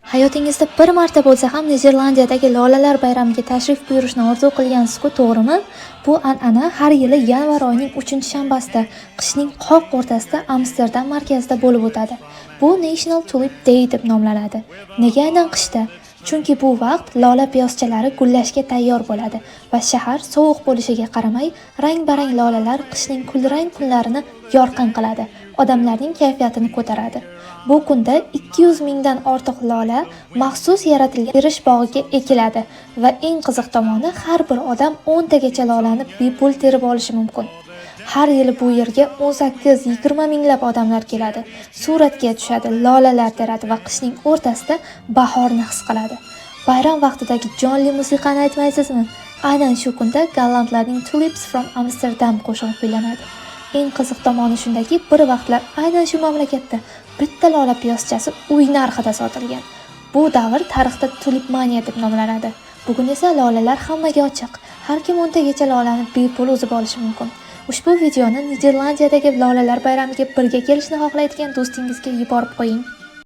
Hayotingizda bir marta bo'lsa ham Niderlandiyadagi Lolalar bayramiga tashrif buyurishni orzu qilgansiz-ku, to'g'rimi? Bu an'ana har yili yanvar oyining 3-shanbasida, qishning qoq o'rtasida Amsterdam markazida bo'lib o'tadi. Bu National Tulip Day deb nomlanadi. Nega aynan qishda? Chunki bu vaqt lola piyozchalari gullashga tayyor bo'ladi va shahar sovuq bo'lishiga qaramay, rang-barang lolalar qishning kulrang kunlarini yorqin qiladi, odamlarning kayfiyatini ko'taradi. Bu kunda 200 mingdan ortiq lola maxsus yaratilgan yerish bog'iga ekiladi va eng qiziq tomoni, har bir odam 10 tagacha lolani bepul terib olishi mumkin. Har yili bu yerga 18-20 minglab odamlar keladi, suratga tushadi, lolalar teradi va qishning o'rtasida bahorni his qiladi. Bayram vaqtidagi jonli musiqani aytmaysizmi? Aynan shu kunda gollandlarning Tulips from Amsterdam qo'shig'i kuylanadi. Eng qiziq tomoni shundaki, bir vaqtlar aynan shu mamlakatda bitta lola piyozchasi uy narxida sotilgan. Bu davr tarixda tulipmaniya deb nomlanadi. Bugun esa lolalar hammaga ochiq. Har kim 10 tagacha lolani bepul o'zib olishi mumkin. Ushbu videoni Niderlandiyadagi Lolalar bayramiga birga kelishni xohlaydigan do'stingizga yuborib qo'ying.